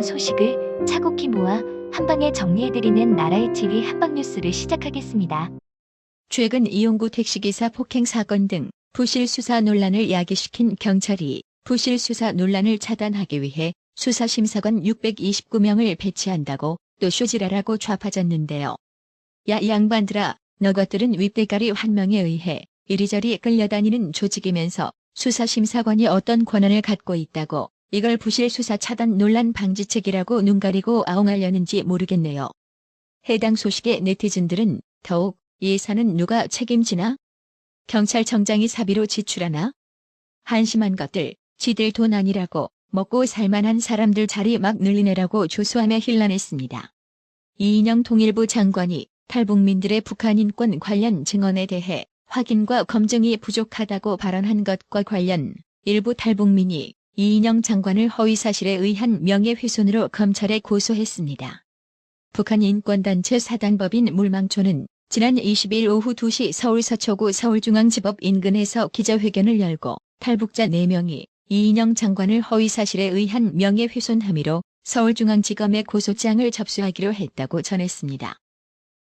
놀라운 소식을 차곡히 모아 한방에 정리해드리는 나라의 TV 한방뉴스를 시작하겠습니다. 최근 이용구 택시기사 폭행 사건 등 부실 수사 논란을 야기시킨 경찰이 부실 수사 논란을 차단하기 위해 수사심사관 629명을 배치한다고 또 쇼지라라고 좌파졌는데요. 야 이 양반들아, 너것들은 윗대가리 한 명에 의해 이리저리 끌려다니는 조직이면서 수사심사관이 어떤 권한을 갖고 있다고 이걸 부실 수사 차단 논란 방지책이라고 눈 가리고 아웅하려는지 모르겠네요. 해당 소식에 네티즌들은 더욱 이 예산은 누가 책임지나? 경찰청장이 사비로 지출하나? 한심한 것들, 지들 돈 아니라고 먹고 살만한 사람들 자리 막 늘리네라고 조소하며 힐난했습니다. 이인영 통일부 장관이 탈북민들의 북한 인권 관련 증언에 대해 확인과 검증이 부족하다고 발언한 것과 관련 일부 탈북민이 이인영 장관을 허위사실에 의한 명예훼손으로 검찰에 고소했습니다. 북한 인권단체 사단법인 물망초는 지난 20일 오후 2시 서울 서초구 서울중앙지법 인근에서 기자회견을 열고 탈북자 4명이 이인영 장관을 허위사실에 의한 명예훼손 혐의로 서울중앙지검에 고소장을 접수하기로 했다고 전했습니다.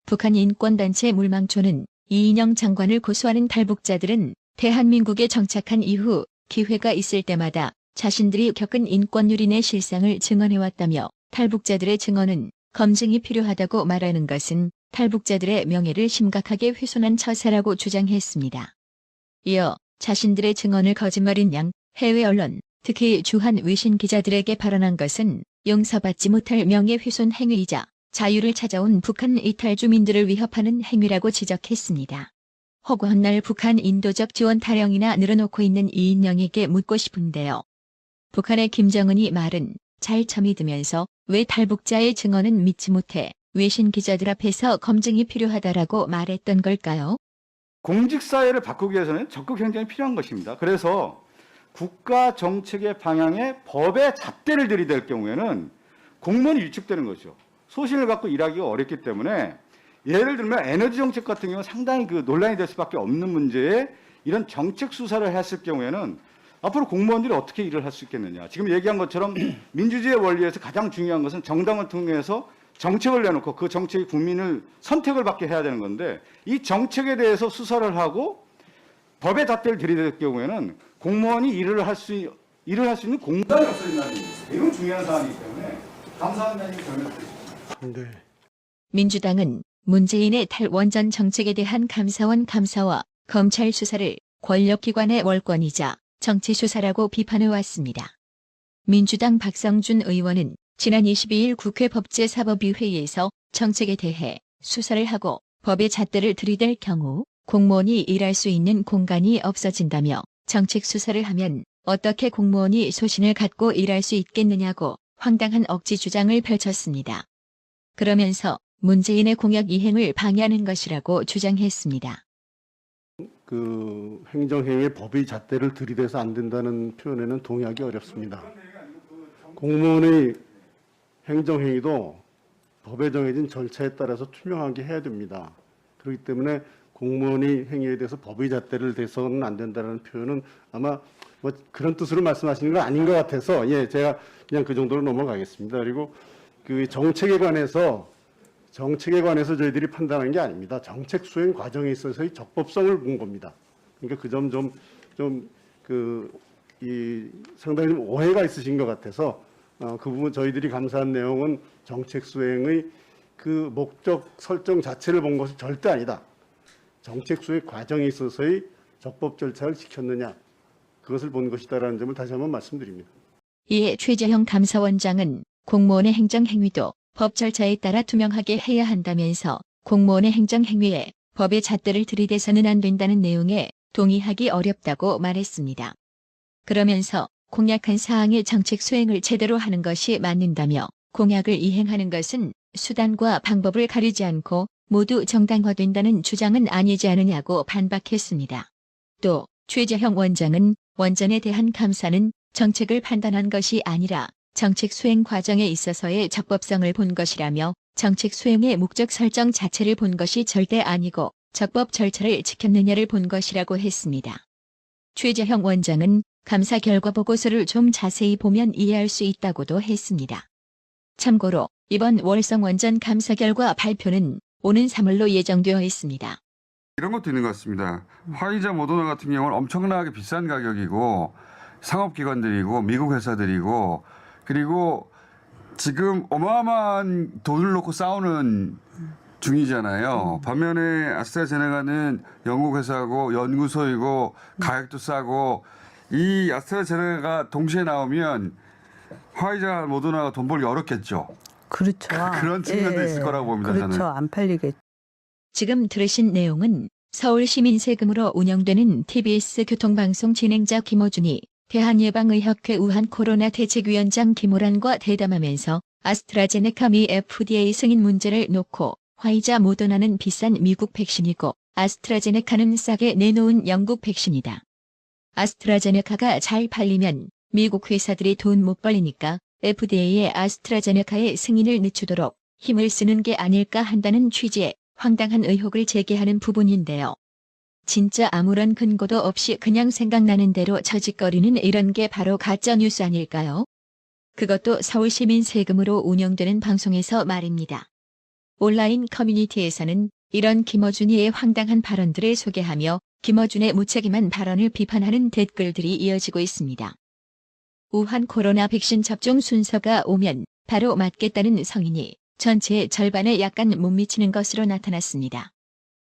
북한 인권단체 물망초는 이인영 장관을 고소하는 탈북자들은 대한민국에 정착한 이후 기회가 있을 때마다 자신들이 겪은 인권유린의 실상을 증언해왔다며 탈북자들의 증언은 검증이 필요하다고 말하는 것은 탈북자들의 명예를 심각하게 훼손한 처사라고 주장했습니다. 이어 자신들의 증언을 거짓말인 양 해외 언론, 특히 주한 외신 기자들에게 발언한 것은 용서받지 못할 명예훼손 행위이자 자유를 찾아온 북한 이탈 주민들을 위협하는 행위라고 지적했습니다. 허구한 날 북한 인도적 지원 타령이나 늘어놓고 있는 이인영에게 묻고 싶은데요. 북한의 김정은이 말은 잘 첨이 들면서 왜 탈북자의 증언은 믿지 못해 외신 기자들 앞에서 검증이 필요하다라고 말했던 걸까요? 공직사회를 바꾸기 위해서는 적극 행정이 필요한 것입니다. 그래서 국가 정책의 방향에 법의 잣대를 들이댈 경우에는 공무원이 위축되는 거죠. 소신을 갖고 일하기가 어렵기 때문에 예를 들면 에너지 정책 같은 경우는 상당히 논란이 될 수밖에 없는 문제에 이런 정책 수사를 했을 경우에는 앞으로 공무원들이 어떻게 일을 할 수 있겠느냐. 지금 얘기한 것처럼 민주주의 원리에서 가장 중요한 것은 정당을 통해서 정책을 내놓고 그 정책이 국민을 선택을 받게 해야 되는 건데 이 정책에 대해서 수사를 하고 법의 잣대를 들이댈 경우에는 공무원이 일을 할 수 있는 공간이 없어진다는 게 매우 중요한 사안이기 때문에 감사한다는 점을 드리겠습니다. 네. 민주당은 문재인의 탈원전 정책에 대한 감사원 감사와 검찰 수사를 권력기관의 월권이자 정치수사라고 비판해왔습니다. 민주당 박성준 의원은 지난 22일 국회 법제사법위 회의에서 정책에 대해 수사를 하고 법의 잣대를 들이댈 경우 공무원이 일할 수 있는 공간이 없어진다며 정책 수사를 하면 어떻게 공무원이 소신을 갖고 일할 수 있겠느냐고 황당한 억지 주장을 펼쳤습니다. 그러면서 문재인의 공약 이행을 방해하는 것이라고 주장했습니다. 행정행위에 법의 잣대를 들이대서 안 된다는 표현에는 동의하기 어렵습니다. 공무원의 행정행위도 법에 정해진 절차에 따라서 투명하게 해야 됩니다. 그렇기 때문에 공무원의 행위에 대해서 법의 잣대를 대서는 안 된다는 표현은 아마 그런 뜻으로 말씀하시는 건 아닌 것 같아서 제가 그냥 그 정도로 넘어가겠습니다. 그리고 정책에 관해서 저희들이 판단한 게 아닙니다. 정책 수행 과정에 있어서의 적법성을 본 겁니다. 그러니까 그 점 상당히 좀 오해가 있으신 것 같아서 그 부분 저희들이 감사한 내용은 정책 수행의 그 목적 설정 자체를 본 것이 절대 아니다. 정책 수행 과정에 있어서의 적법 절차를 지켰느냐 그것을 본 것이다라는 점을 다시 한번 말씀드립니다. 이에 최재형 감사원장은 공무원의 행정행위도 법 절차에 따라 투명하게 해야 한다면서 공무원의 행정행위에 법의 잣대를 들이대서는 안 된다는 내용에 동의하기 어렵다고 말했습니다. 그러면서 공약한 사항의 정책 수행을 제대로 하는 것이 맞는다며 공약을 이행하는 것은 수단과 방법을 가리지 않고 모두 정당화된다는 주장은 아니지 않느냐고 반박했습니다. 또 최재형 원장은 원전에 대한 감사는 정책을 판단한 것이 아니라 정책 수행 과정에 있어서의 적법성을 본 것이라며 정책 수행의 목적 설정 자체를 본 것이 절대 아니고 적법 절차를 지켰느냐를 본 것이라고 했습니다. 최재형 원장은 감사 결과 보고서를 좀 자세히 보면 이해할 수 있다고도 했습니다. 참고로 이번 월성 원전 감사 결과 발표는 오는 3월로 예정되어 있습니다. 이런 것도 있는 것 같습니다. 화이자 모더나 같은 경우는 엄청나게 비싼 가격이고 상업기관들이고 미국 회사들이고 그리고 지금 어마어마한 돈을 놓고 싸우는 중이잖아요. 반면에 아스트라제네카는 영국 회사고 연구소이고 가격도 싸고 이 아스트라제네카가 동시에 나오면 화이자 모더나가 돈 벌기 어렵겠죠. 그렇죠. 그런 측면도 있을 거라고 봅니다. 그렇죠. 저는. 안 팔리겠죠. 지금 들으신 내용은 서울시민 세금으로 운영되는 TBS 교통방송 진행자 김어준이 대한예방의학회 우한 코로나 대책위원장 김오란과 대담하면서 아스트라제네카 미 FDA 승인 문제를 놓고 화이자 모더나는 비싼 미국 백신이고 아스트라제네카는 싸게 내놓은 영국 백신이다. 아스트라제네카가 잘 팔리면 미국 회사들이 돈 못 벌리니까 FDA에 아스트라제네카의 승인을 늦추도록 힘을 쓰는 게 아닐까 한다는 취지의 황당한 의혹을 제기하는 부분인데요. 진짜 아무런 근거도 없이 그냥 생각나는 대로 저짓거리는 이런 게 바로 가짜뉴스 아닐까요? 그것도 서울시민 세금으로 운영되는 방송에서 말입니다. 온라인 커뮤니티에서는 이런 김어준이의 황당한 발언들을 소개하며 김어준의 무책임한 발언을 비판하는 댓글들이 이어지고 있습니다. 우한 코로나 백신 접종 순서가 오면 바로 맞겠다는 성인이 전체의 절반에 약간 못 미치는 것으로 나타났습니다.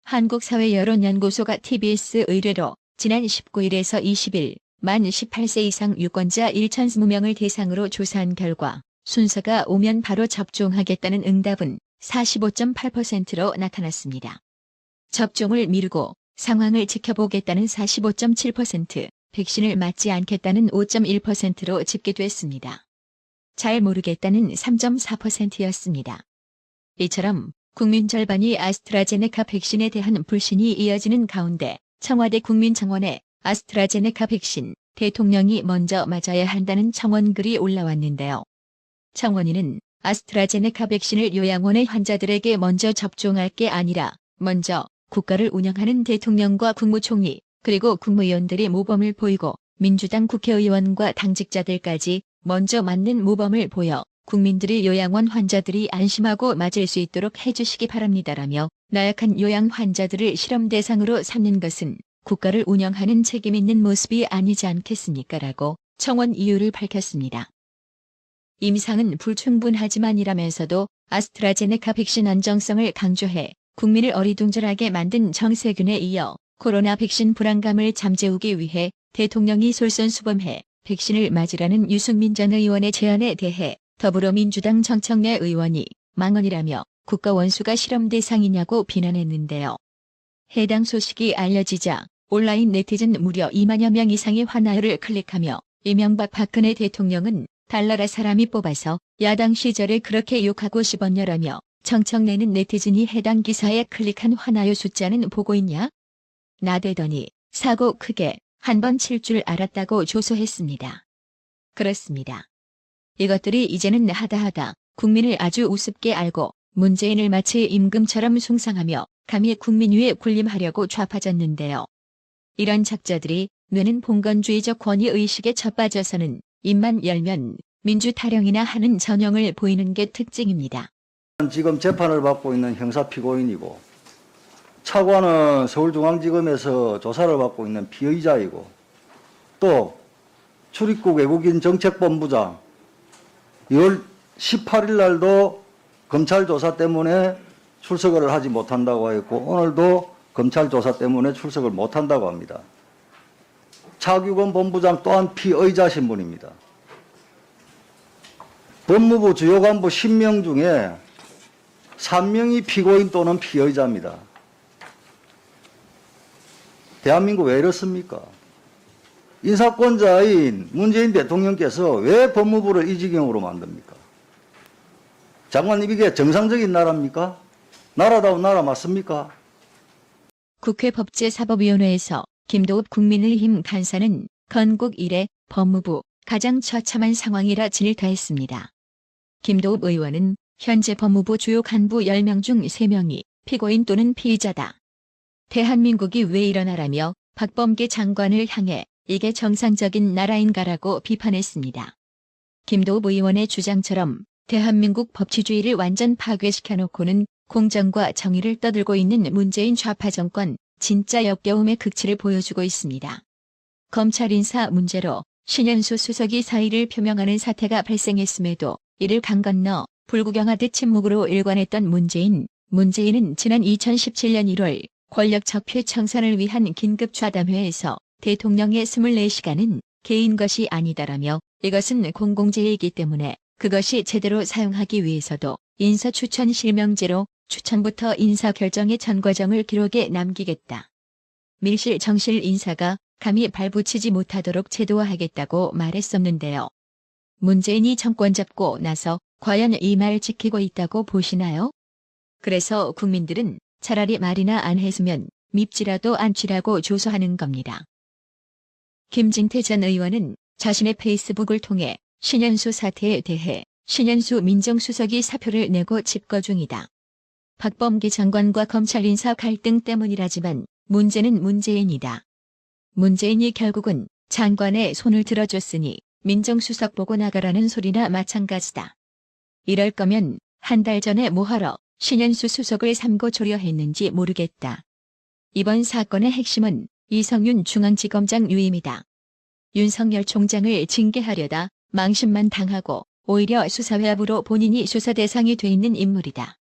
한국사회여론연구소가 TBS 의뢰로 지난 19일에서 20일 만 18세 이상 유권자 1,020명을 대상으로 조사한 결과 순서가 오면 바로 접종하겠다는 응답은 45.8%로 나타났습니다. 접종을 미루고 상황을 지켜보겠다는 45.7%, 백신을 맞지 않겠다는 5.1%로 집계됐습니다. 잘 모르겠다는 3.4%였습니다. 이처럼 국민 절반이 아스트라제네카 백신에 대한 불신이 이어지는 가운데 청와대 국민청원에 아스트라제네카 백신 대통령이 먼저 맞아야 한다는 청원글이 올라왔는데요. 청원인은 아스트라제네카 백신을 요양원의 환자들에게 먼저 접종할 게 아니라 먼저 국가를 운영하는 대통령과 국무총리 그리고 국무위원들이 모범을 보이고 민주당 국회의원과 당직자들까지 먼저 맞는 모범을 보여 국민들이 요양원 환자들이 안심하고 맞을 수 있도록 해주시기 바랍니다라며 나약한 요양 환자들을 실험 대상으로 삼는 것은 국가를 운영하는 책임 있는 모습이 아니지 않겠습니까라고 청원 이유를 밝혔습니다. 임상은 불충분하지만이라면서도 아스트라제네카 백신 안정성을 강조해 국민을 어리둥절하게 만든 정세균에 이어 코로나 백신 불안감을 잠재우기 위해 대통령이 솔선수범해 백신을 맞으라는 유승민 전 의원의 제안에 대해 더불어민주당 정청래 의원이 망언이라며 국가 원수가 실험 대상이냐고 비난했는데요. 해당 소식이 알려지자 온라인 네티즌 무려 2만여 명 이상의 화나요를 클릭하며 이명박 박근혜 대통령은 달나라 사람이 뽑아서 야당 시절에 그렇게 욕하고 싶었냐라며 정청래는 네티즌이 해당 기사에 클릭한 화나요 숫자는 보고 있냐? 나대더니 사고 크게 한 번 칠 줄 알았다고 조소했습니다. 그렇습니다. 이것들이 이제는 하다하다 국민을 아주 우습게 알고 문재인을 마치 임금처럼 숭상하며 감히 국민 위에 군림하려고 좌파졌는데요. 이런 작자들이 뇌는 봉건주의적 권위의식에 젖빠져서는 입만 열면 민주타령이나 하는 전형을 보이는 게 특징입니다. 지금 재판을 받고 있는 형사 피고인이고 차관은 서울중앙지검에서 조사를 받고 있는 피의자이고 또 출입국 외국인 정책본부장 2월 18일 날도 검찰 조사 때문에 출석을 하지 못한다고 했고 오늘도 검찰 조사 때문에 출석을 못한다고 합니다. 차규건 본부장 또한 피의자 신분입니다. 법무부 주요 간부 10명 중에 3명이 피고인 또는 피의자입니다. 대한민국 왜 이렇습니까? 인사권자인 문재인 대통령께서 왜 법무부를 이 지경으로 만듭니까? 장관님, 이게 정상적인 나라입니까? 나라다운 나라 맞습니까? 국회 법제사법위원회에서 김도읍 국민의힘 간사는 건국 이래 법무부 가장 처참한 상황이라 진일타했습니다. 김도읍 의원은 현재 법무부 주요 간부 10명 중 3명이 피고인 또는 피의자다. 대한민국이 왜 이러나라며 박범계 장관을 향해 이게 정상적인 나라인가라고 비판했습니다. 김도읍 의원의 주장처럼 대한민국 법치주의를 완전 파괴시켜놓고는 공정과 정의를 떠들고 있는 문재인 좌파 정권 진짜 역겨움의 극치를 보여주고 있습니다. 검찰 인사 문제로 신현수 수석이 사의를 표명하는 사태가 발생했음에도 이를 강 건너 불구경하듯 침묵으로 일관했던 문재인은 지난 2017년 1월 권력 적폐 청산을 위한 긴급 좌담회에서 대통령의 24시간은 개인 것이 아니다라며 이것은 공공재이기 때문에 그것이 제대로 사용하기 위해서도 인사추천 실명제로 추천부터 인사결정의 전 과정을 기록에 남기겠다. 밀실 정실 인사가 감히 발붙이지 못하도록 제도화하겠다고 말했었는데요. 문재인이 정권 잡고 나서 과연 이 말 지키고 있다고 보시나요? 그래서 국민들은 차라리 말이나 안 했으면 밉지라도 않지라고 조소하는 겁니다. 김진태 전 의원은 자신의 페이스북을 통해 신현수 사태에 대해 신현수 민정수석이 사표를 내고 집거 중이다. 박범계 장관과 검찰 인사 갈등 때문이라지만 문제는 문재인이다. 문재인이 결국은 장관의 손을 들어줬으니 민정수석 보고 나가라는 소리나 마찬가지다. 이럴 거면 한 달 전에 뭐하러 신현수 수석을 삼고초려 했는지 모르겠다. 이번 사건의 핵심은 이성윤 중앙지검장 유임이다. 윤석열 총장을 징계하려다 망신만 당하고 오히려 수사회합으로 본인이 수사 대상이 돼 있는 인물이다.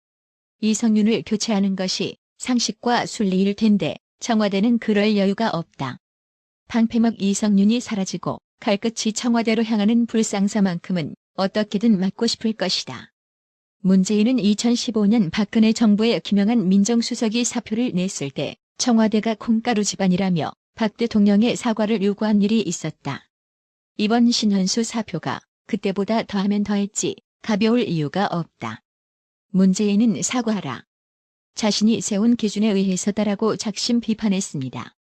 이성윤을 교체하는 것이 상식과 순리일 텐데 청와대는 그럴 여유가 없다. 방패막 이성윤이 사라지고 칼끝이 청와대로 향하는 불상사만큼은 어떻게든 막고 싶을 것이다. 문재인은 2015년 박근혜 정부의 김영한 민정수석이 사표를 냈을 때 청와대가 콩가루 집안이라며 박 대통령의 사과를 요구한 일이 있었다. 이번 신현수 사표가 그때보다 더하면 더했지 가벼울 이유가 없다. 문재인은 사과하라. 자신이 세운 기준에 의해서다라고 작심 비판했습니다.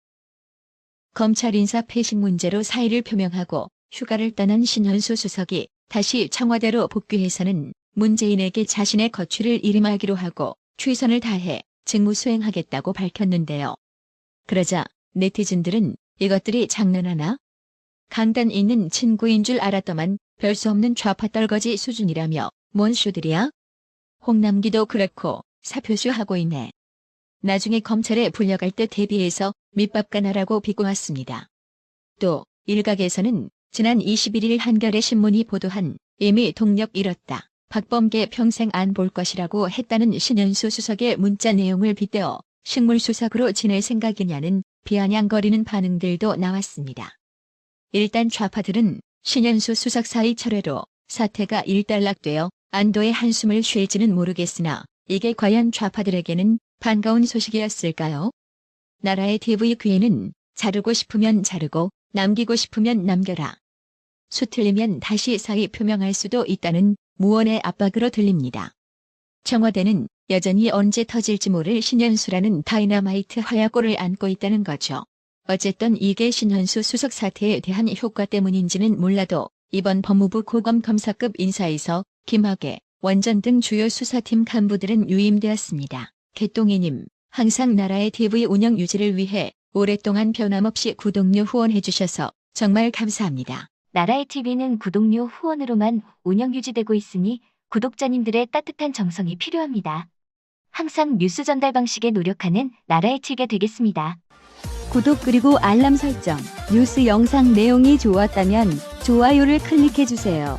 검찰 인사 패식 문제로 사의를 표명하고 휴가를 떠난 신현수 수석이 다시 청와대로 복귀해서는 문재인에게 자신의 거취를 일임하기로 하고 최선을 다해 직무 수행하겠다고 밝혔는데요. 그러자 네티즌들은 이것들이 장난하나? 강단 있는 친구인 줄 알았더만 별 수 없는 좌파 떨거지 수준이라며 뭔 쇼들이야? 홍남기도 그렇고 사표쇼 하고 있네. 나중에 검찰에 불려갈 때 대비해서 밑밥 가나라고 비꼬았습니다. 또 일각에서는 지난 21일 한겨레 신문이 보도한 이미 동력 잃었다. 박범계 평생 안 볼 것이라고 했다는 신현수 수석의 문자 내용을 빗대어 식물수석으로 지낼 생각이냐는 비아냥거리는 반응들도 나왔습니다. 일단 좌파들은 신현수 수석 사의 철회로 사태가 일단락되어 안도의 한숨을 쉴지는 모르겠으나 이게 과연 좌파들에게는 반가운 소식이었을까요? 나라의 TV 귀에는 자르고 싶으면 자르고 남기고 싶으면 남겨라. 수틀리면 다시 사의 표명할 수도 있다는 무언의 압박으로 들립니다. 청와대는 여전히 언제 터질지 모를 신현수라는 다이너마이트 화약고를 안고 있다는 거죠. 어쨌든 이게 신현수 수석 사태에 대한 효과 때문인지는 몰라도 이번 법무부 고검 검사급 인사에서 김학의, 원전 등 주요 수사팀 간부들은 유임되었습니다. 개똥이님, 항상 나라의 TV 운영 유지를 위해 오랫동안 변함없이 구독료 후원해주셔서 정말 감사합니다. 나라의 TV는 구독료 후원으로만 운영 유지되고 있으니 구독자님들의 따뜻한 정성이 필요합니다. 항상 뉴스 전달 방식에 노력하는 나라의 TV가 되겠습니다. 구독 그리고 알람 설정, 뉴스 영상 내용이 좋았다면 좋아요를 클릭해주세요.